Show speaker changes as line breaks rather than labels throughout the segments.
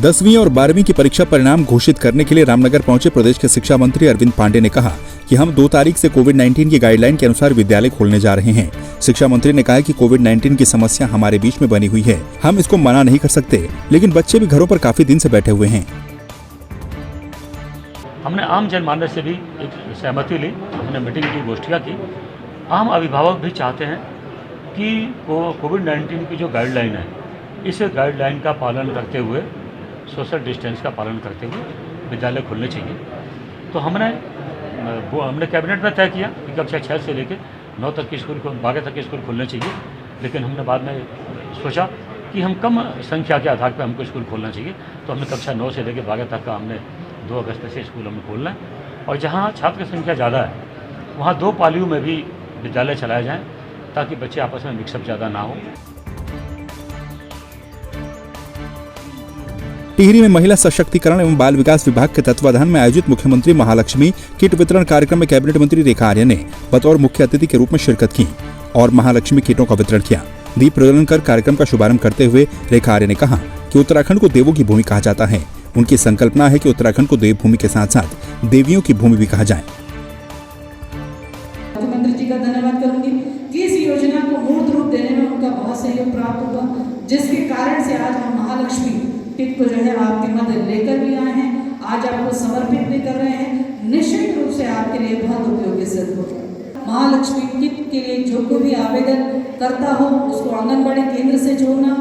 10वीं और 12वीं की परीक्षा परिणाम घोषित करने के लिए रामनगर पहुंचे प्रदेश के शिक्षा मंत्री अरविंद पांडे ने कहा कि हम 2 तारीख से कोविड-19 की गाइडलाइन के अनुसार विद्यालय खोलने जा रहे हैं। शिक्षा मंत्री ने कहा कि कोविड-19 की समस्या हमारे बीच में बनी हुई है, हम इसको मना नहीं कर सकते, लेकिन बच्चे भी घरों पर काफी दिन से बैठे हुए हैं।
हमने आम जनमानस से भी एक सहमति ली, हमने मीटिंग की, गोष्ठियाँ की। आम अभिभावक भी चाहते हैं कि कोविड-19 की जो गाइडलाइन है, इस गाइडलाइन का पालन करते हुए, सोशल डिस्टेंस का पालन करते हुए विद्यालय खुलने चाहिए। तो हमने कैबिनेट में तय किया कि कक्षा 6 से लेकर 9 तक की स्कूल, 12 तक के स्कूल खुलने चाहिए। लेकिन हमने बाद में सोचा कि हम कम संख्या के आधार पर हमको स्कूल खोलना चाहिए, तो हमने कक्षा 9 से लेकर 12 तक का हमने 2 अगस्त से स्कूल हमें खोलना है। और जहाँ छात्र संख्या ज़्यादा है, वहाँ 2 पालियों में भी विद्यालय चलाए जाएँ, ताकि बच्चे आपस में मिक्सअप ज़्यादा ना हो।
टिहरी में महिला सशक्तिकरण एवं बाल विकास विभाग के तत्वाधान में आयोजित मुख्यमंत्री महालक्ष्मी किट वितरण कार्यक्रम में कैबिनेट मंत्री रेखा आर्य ने बतौर मुख्य अतिथि के रूप में शिरकत की और महालक्ष्मी किटों का वितरण किया। दीप प्रज्वलन कर कार्यक्रम का शुभारंभ करते हुए रेखा आर्य ने कहा कि उत्तराखंड को देवों की भूमि कहा जाता है। उनकी संकल्पना है कि उत्तराखंड को देवभूमि के साथ साथ देवियों की भूमि भी कहा जाए।
मुख्यमंत्री जी का धन्यवाद करूंगी कि इस योजना को मूर्त रूप देने में उनका बहुत सहयोग प्राप्त हुआ, जिसके कारण से आज हम महालक्ष्मी किट को जो है आपके मध्य लेकर भी आए हैं, आज आपको समर्पित भी कर रहे हैं। निश्चित रूप से आपके लिए बहुत उपयोगी सिद्ध होगा। महालक्ष्मी किट के लिए जो कोई भी आवेदन करता हो, उसको आंगनबाड़ी केंद्र से जोड़ना,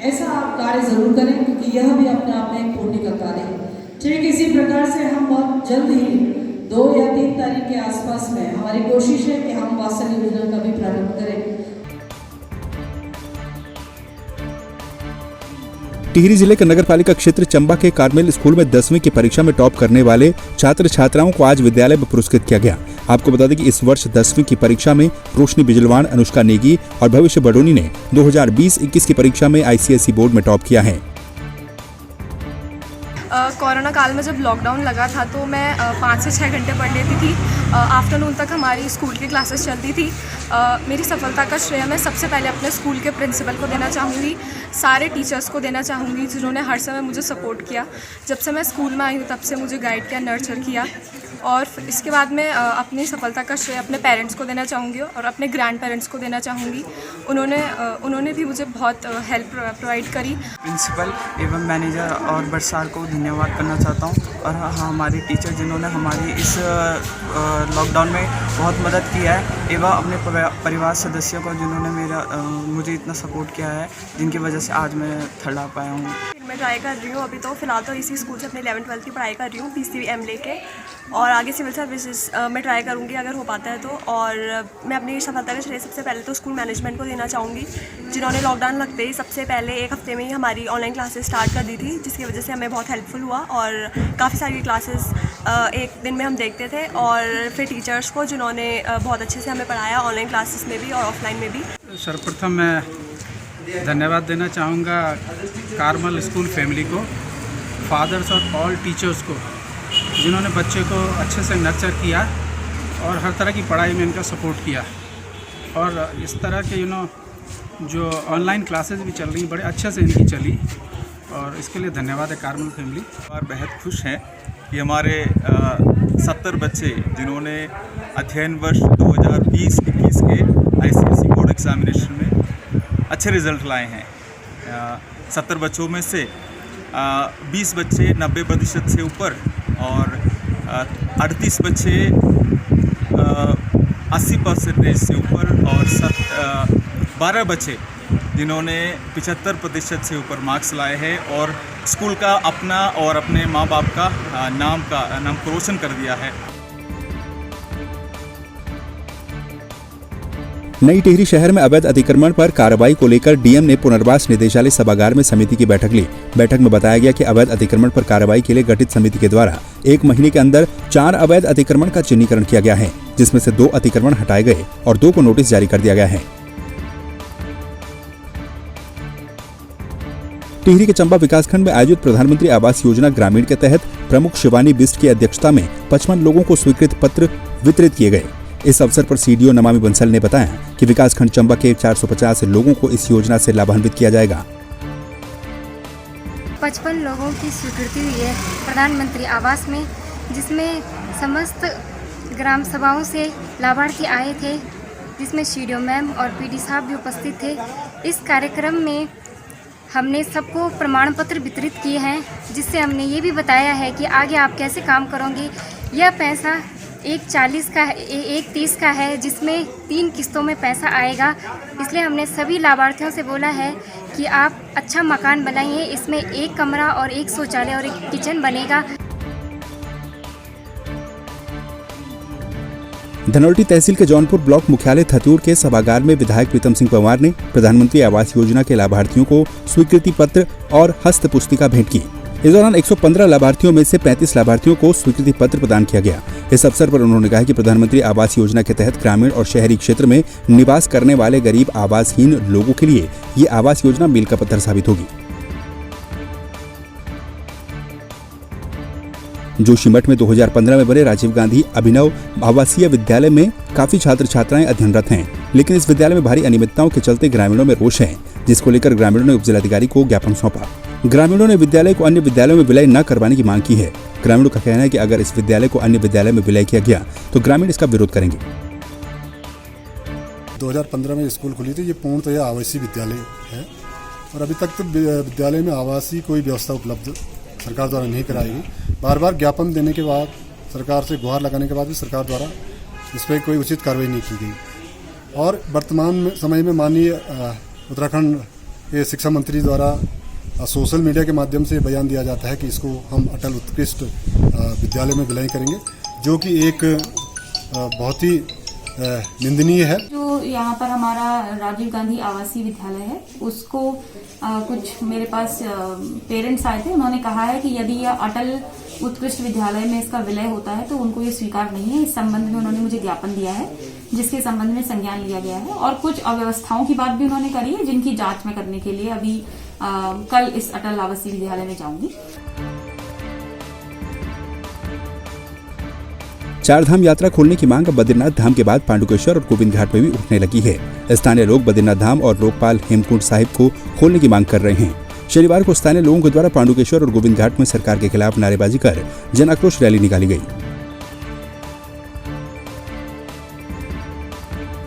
ऐसा आप कार्य जरूर करें, क्योंकि यह भी अपने आप में एक पुण्य का कार्य है। ठीक इसी प्रकार से हम बहुत जल्द ही 2 या 3 तारीख के आसपास में हमारी कोशिश है कि हम वात्सल्य योजना का भी प्रारंभ करें।
टिहरी जिले के नगरपालिका क्षेत्र चंबा के कार्मेल स्कूल में 10वीं की परीक्षा में टॉप करने वाले छात्र छात्राओं को आज विद्यालय में पुरस्कृत किया गया। आपको बता दें कि इस वर्ष 10वीं की परीक्षा में रोशनी बिजलवान, अनुष्का नेगी और भविष्य बडोनी ने 2020-21 की परीक्षा में आईसीएसई बोर्ड में टॉप किया है।
कोरोना काल में जब लॉकडाउन लगा था तो मैं 5 से 6 घंटे पढ़ लेती थी। आफ्टरनून तक हमारी स्कूल की क्लासेस चलती थी। मेरी सफलता का श्रेय मैं सबसे पहले अपने स्कूल के प्रिंसिपल को देना चाहूँगी, सारे टीचर्स को देना चाहूँगी जिन्होंने हर समय मुझे सपोर्ट किया। जब से मैं स्कूल में आई हूँ तब से मुझे गाइड किया, नर्चर किया। और इसके बाद मैं अपनी सफलता का श्रेय अपने पेरेंट्स को देना चाहूँगी और अपने ग्रैंड पेरेंट्स को देना चाहूँगी। उन्होंने भी मुझे बहुत हेल्प प्रोवाइड करी।
प्रिंसिपल एवं मैनेजर और बरसार को धन्यवाद करना चाहता हूँ, और हमारे टीचर जिन्होंने हमारी इस लॉकडाउन में बहुत मदद की है, एवं अपने परिवार सदस्यों को जिन्होंने मुझे इतना सपोर्ट किया है, जिनकी वजह से आज मैं थर्ड आ पाया हूँ।
मैं ट्राई कर रही हूँ अभी तो फ़िलहाल तो इसी स्कूल से अपने 11th-12th की पढ़ाई कर रही हूँ, PCM लेके, और आगे सिविल सर्विसेज में ट्राई करूँगी अगर हो पाता है तो। और मैं अपनी सफलता का श्रेय सबसे पहले तो स्कूल मैनेजमेंट को देना चाहूँगी, जिन्होंने लॉकडाउन लगते ही सबसे पहले 1 हफ्ते में ही हमारी ऑनलाइन क्लासेस स्टार्ट कर दी थी, जिसकी वजह से हमें बहुत हेल्पफुल हुआ और काफ़ी सारी क्लासेस एक दिन में हम देखते थे। और फिर टीचर्स को जिन्होंने बहुत अच्छे से हमें पढ़ाया, ऑनलाइन क्लासेस में भी और ऑफलाइन में भी।
सर्वप्रथम मैं धन्यवाद देना चाहूँगा कार्मल स्कूल फैमिली को, फादर्स और ऑल टीचर्स को, जिन्होंने बच्चे को अच्छे से नर्चर किया और हर तरह की पढ़ाई में इनका सपोर्ट किया। और इस तरह के जो ऑनलाइन क्लासेस भी चल रही बड़े अच्छे से इनकी चली, और इसके लिए धन्यवाद है कार्मल फैमिली।
और बेहद खुश हैं कि हमारे 70 बच्चे जिन्होंने अध्ययन वर्ष 2020-21 के आईसीएसई बोर्ड एग्जामिनेशन में अच्छे रिजल्ट लाए हैं। 70 बच्चों में से 20 बच्चे 90% से ऊपर और 38 बच्चे 80% से ऊपर और 12 बच्चे जिन्होंने 75% से ऊपर मार्क्स लाए हैं और स्कूल का अपना और अपने माँ बाप का नाम को रोशन कर दिया है।
नई टिहरी शहर में अवैध अतिक्रमण पर कार्रवाई को लेकर डीएम ने पुनर्वास निदेशालय सभागार में समिति की बैठक ली। बैठक में बताया गया कि अवैध अतिक्रमण पर कार्रवाई के लिए गठित समिति के द्वारा 1 महीने के अंदर 4 अवैध अतिक्रमण का चिन्हीकरण किया गया है, जिसमें से 2 अतिक्रमण हटाए गए और 2 को नोटिस जारी कर दिया गया है। टिहरी के चंबा विकासखंड में आयोजित प्रधानमंत्री आवास योजना ग्रामीण के तहत प्रमुख शिवानी बिष्ट की अध्यक्षता में 55 लोगों को स्वीकृत पत्र वितरित किए गए। इस अवसर पर सीडीओ नमामि बंसल ने बताया कि विकासखंड चंबा के 450 लोगों को इस योजना से लाभान्वित किया जाएगा।
55 लोगों की स्वीकृति हुई है प्रधानमंत्री आवास में, जिसमें समस्त ग्राम सभाओं से लाभार्थी आए थे, जिसमें सीडीओ मैम और पीडी साहब भी उपस्थित थे। इस कार्यक्रम में हमने सबको प्रमाण पत्र वितरित किए हैं, जिससे हमने ये भी बताया है कि आगे आप कैसे काम करोगे। यह पैसा एक 40 का है, एक 30 का है, जिसमें 3 किस्तों में पैसा आएगा। इसलिए हमने सभी लाभार्थियों से बोला है कि आप अच्छा मकान बनाइए, इसमें 1 कमरा और 1 शौचालय और 1 किचन बनेगा।
धनौल्टी तहसील के जौनपुर ब्लॉक मुख्यालय थतूर के सभागार में विधायक प्रीतम सिंह पंवार ने प्रधानमंत्री आवास योजना के लाभार्थियों को स्वीकृति पत्र और हस्त पुस्तिका भेंट की। इस दौरान 115 लाभार्थियों में से 35 लाभार्थियों को स्वीकृति पत्र प्रदान किया गया। इस अवसर पर उन्होंने कहा कि प्रधानमंत्री आवास योजना के तहत ग्रामीण और शहरी क्षेत्र में निवास करने वाले गरीब आवासहीन लोगों के लिए ये आवास योजना मील का पत्थर साबित होगी। जोशीमठ में 2015 में बने राजीव गांधी अभिनव आवासीय विद्यालय में काफी छात्र छात्राएं अध्ययनरत हैं, लेकिन इस विद्यालय में भारी अनियमितताओं के चलते ग्रामीणों में रोष है, जिसको लेकर ग्रामीणों ने उपजिलाधिकारी को ज्ञापन सौंपा। ग्रामीणों ने विद्यालय को अन्य विद्यालयों में विलय न करवाने की मांग की है। ग्रामीणों का कहना है कि अगर इस विद्यालय को अन्य विद्यालय में विलय किया गया तो ग्रामीण इसका विरोध करेंगे।
2015 में स्कूल खुली थी। ये पूर्णतः आवासीय विद्यालय है और अभी तक तो विद्यालय में आवासीय कोई व्यवस्था उपलब्ध सरकार द्वारा नहीं कराई गई। बार बार ज्ञापन देने के बाद, सरकार से गुहार लगाने के बाद भी सरकार द्वारा इस पर कोई उचित कार्रवाई नहीं की गई। और वर्तमान में समय में माननीय उत्तराखंड के शिक्षा मंत्री द्वारा सोशल मीडिया के माध्यम से बयान दिया जाता है कि इसको हम अटल उत्कृष्ट विद्यालय में विलय करेंगे, जो कि एक बहुत ही निंदनीय है।
जो यहाँ पर हमारा राजीव गांधी आवासीय विद्यालय है, उसको कुछ मेरे पास पेरेंट्स आए थे। उन्होंने कहा है कि यदि यह अटल उत्कृष्ट विद्यालय में इसका विलय होता है तो उनको ये स्वीकार नहीं है। इस संबंध में उन्होंने मुझे ज्ञापन दिया है, जिसके संबंध में संज्ञान लिया गया है और कुछ अव्यवस्थाओं की बात भी उन्होंने करी है, जिनकी जांच में करने के लिए अभी कल इस अटल आवासीय विद्यालय में जाऊंगी।
चारधाम यात्रा खोलने की मांग बद्रीनाथ धाम के बाद पांडुकेश्वर और गोविंद घाट में भी उठने लगी है। स्थानीय लोग बद्रीनाथ धाम और लोकपाल हेमकुंड साहिब को खोलने की मांग कर रहे हैं। शनिवार को स्थानीय लोगों के द्वारा पांडुकेश्वर और गोविंद घाट में सरकार के खिलाफ नारेबाजी कर जन आक्रोश रैली निकाली गई।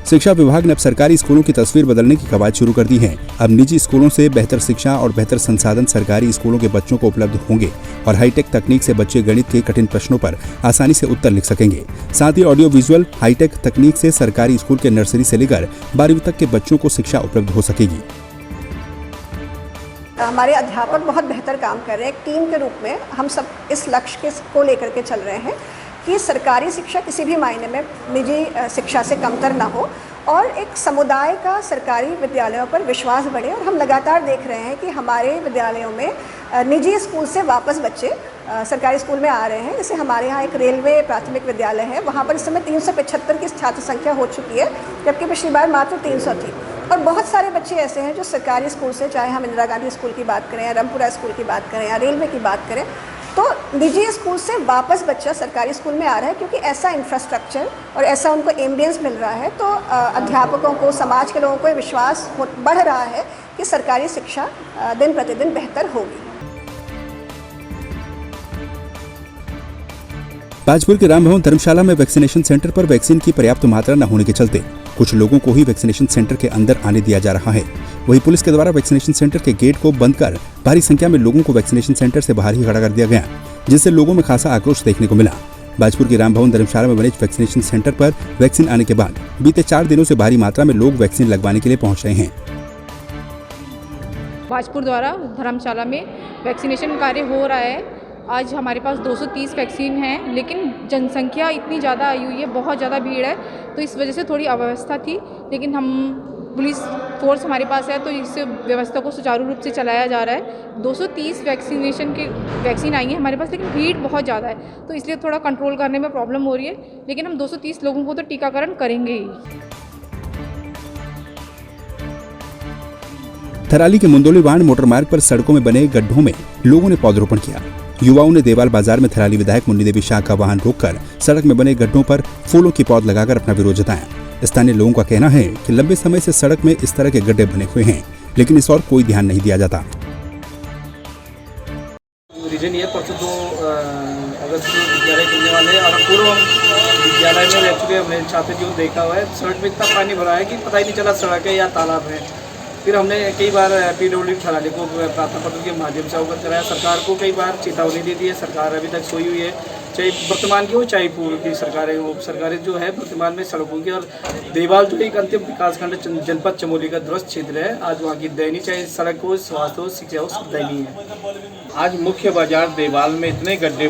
शिक्षा विभाग ने अब सरकारी स्कूलों की तस्वीर बदलने की कवायद शुरू कर दी है। अब निजी स्कूलों से बेहतर शिक्षा और बेहतर संसाधन सरकारी स्कूलों के बच्चों को उपलब्ध होंगे और हाईटेक तकनीक से बच्चे गणित के कठिन प्रश्नों पर आसानी से उत्तर लिख सकेंगे। साथ ही ऑडियो विजुअल हाईटेक तकनीक से सरकारी स्कूल के नर्सरी से लेकर 12वीं तक के बच्चों को शिक्षा उपलब्ध हो सकेगी।
हमारे अध्यापक बहुत बेहतर काम कर रहे हैं। एक टीम के रूप में हम सब इस लक्ष्य को लेकर के चल रहे हैं कि सरकारी शिक्षा किसी भी मायने में निजी शिक्षा से कमतर ना हो और एक समुदाय का सरकारी विद्यालयों पर विश्वास बढ़े। और हम लगातार देख रहे हैं कि हमारे विद्यालयों में निजी स्कूल से वापस बच्चे सरकारी स्कूल में आ रहे हैं। जैसे हमारे यहाँ एक रेलवे प्राथमिक विद्यालय है, वहाँ पर इस समय 375 की छात्र संख्या हो चुकी है, जबकि पिछली बार मात्र 300 थी। और बहुत सारे बच्चे ऐसे हैं जो सरकारी स्कूल से, चाहे हम इंदिरा गांधी स्कूल की बात करें या रामपुरा स्कूल की बात करें या रेलवे की बात करें, तो निजी स्कूल से वापस बच्चा सरकारी स्कूल में आ रहा है, क्योंकि ऐसा इंफ्रास्ट्रक्चर और ऐसा उनको एम्बियंस मिल रहा है। तो अध्यापकों को, समाज के लोगों को विश्वास बढ़ रहा है कि सरकारी शिक्षा दिन प्रतिदिन बेहतर होगी।
बाजपुर के राम भवन धर्मशाला में वैक्सीनेशन सेंटर पर वैक्सीन की पर्याप्त मात्रा न होने के चलते कुछ लोगों को ही वैक्सीनेशन सेंटर के अंदर आने दिया जा रहा है। वहीं पुलिस के द्वारा वैक्सीनेशन सेंटर के गेट को बंद कर भारी संख्या में लोगों को वैक्सीनेशन सेंटर से बाहर ही खड़ा कर दिया गया, जिससे लोगों में खासा आक्रोश देखने को मिला। बाजपुर के राम भवन धर्मशाला में बने वैक्सीनेशन सेंटर पर वैक्सीन आने के बाद बीते 4 दिनों से भारी मात्रा में लोग वैक्सीन लगवाने के लिए पहुंच रहे हैं।
बाजपुर द्वारा धर्मशाला में वैक्सीनेशन कार्य हो रहा है। आज हमारे पास 230 वैक्सीन हैं, लेकिन जनसंख्या इतनी ज़्यादा आई हुई है, बहुत ज़्यादा भीड़ है, तो इस वजह से थोड़ी अव्यवस्था थी। लेकिन हम पुलिस फोर्स हमारे पास है, तो इस व्यवस्था को सुचारू रूप से चलाया जा रहा है। 230 वैक्सीन आई है हमारे पास, लेकिन भीड़ बहुत ज़्यादा है, तो इसलिए थोड़ा कंट्रोल करने में प्रॉब्लम हो रही है। लेकिन हम 230 लोगों को तो टीकाकरण करेंगे ही।
थराली के मुंदोलीवाड़ मोटरमार्ग पर सड़कों में बने गड्ढों में लोगों ने पौधरोपण किया। युवाओं ने देवाल बाजार में थराली विधायक मुन्नी देवी शाह का वाहन रोककर सड़क में बने गड्ढों पर फूलों की पौध लगाकर अपना विरोध जताया। स्थानीय लोगों का कहना है कि लंबे समय से सड़क में इस तरह के गड्ढे बने हुए हैं, लेकिन इस और कोई ध्यान नहीं दिया जाता।
विद्यालय खुलने वाले हैं। और पूर्व विद्यालय में रह चुके हमने छात्र जो देखा हुआ है, सड़क में इतना पानी भरा है कि पता ही नहीं चला सड़क है या तालाब है। फिर हमने कई बार PWD थाने को प्रार्थना पत्र के माध्यम से अवगत कराया। सरकार को कई बार चेतावनी दे दी है, सरकार अभी तक सोई हुई है, चाहे वर्तमान की हो चाहे पूर्व की सरकारें हो। सरकारें जो है वर्तमान में सड़कों की, और देवाल जो एक अंतिम विकासखंड जनपद चमोली का ध्वस्त क्षेत्र है, आज वहाँ की दयनीय, चाहे सड़क हो, स्वास्थ्य हो, शिक्षा हो, सब दयनीय है।
आज मुख्य बाजार देवाल में इतने गड्ढे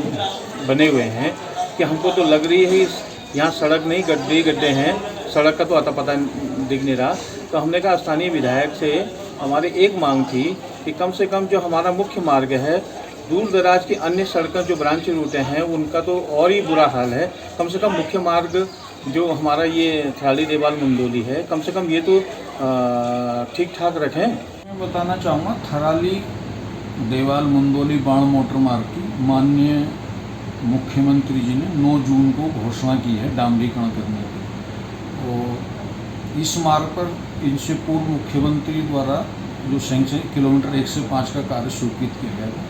बने हुए हैं कि हमको तो लग रही है यहाँ सड़क नहीं, गड्ढे हैं, सड़क का तो अता पता दिख नहीं रहा। तो हमने कहा स्थानीय विधायक से हमारी एक मांग थी कि कम से कम जो हमारा मुख्य मार्ग है, दूर दराज की अन्य सड़कें जो ब्रांच रूटें हैं उनका तो और ही बुरा हाल है। कम से कम मुख्य मार्ग जो हमारा ये थराली देवाल मुंदोली है, कम से कम ये तो ठीक ठाक रखें।
मैं बताना चाहूँगा, थराली देवाल मुंदोली बाण मोटर मार्ग की माननीय मुख्यमंत्री जी ने 9 जून को घोषणा की है डामरीकरण करने की। और इस मार्ग पर इनसे पूर्व मुख्यमंत्री द्वारा जो सैंक्शन किलोमीटर 1 से 5 का कार्य स्वीकृत किया गया था,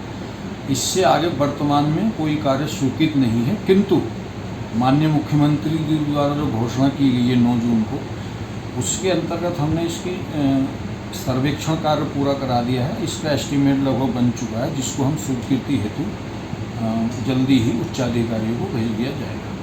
इससे आगे वर्तमान में कोई कार्य स्वीकृत नहीं है। किंतु माननीय मुख्यमंत्री जी द्वारा जो घोषणा की गई है 9 जून को, उसके अंतर्गत हमने इसकी सर्वेक्षण कार्य पूरा करा दिया है। इसका एस्टीमेट लगभग बन चुका है, जिसको हम स्वीकृति हेतु जल्दी ही उच्चाधिकारियों को भेज दिया जाएगा।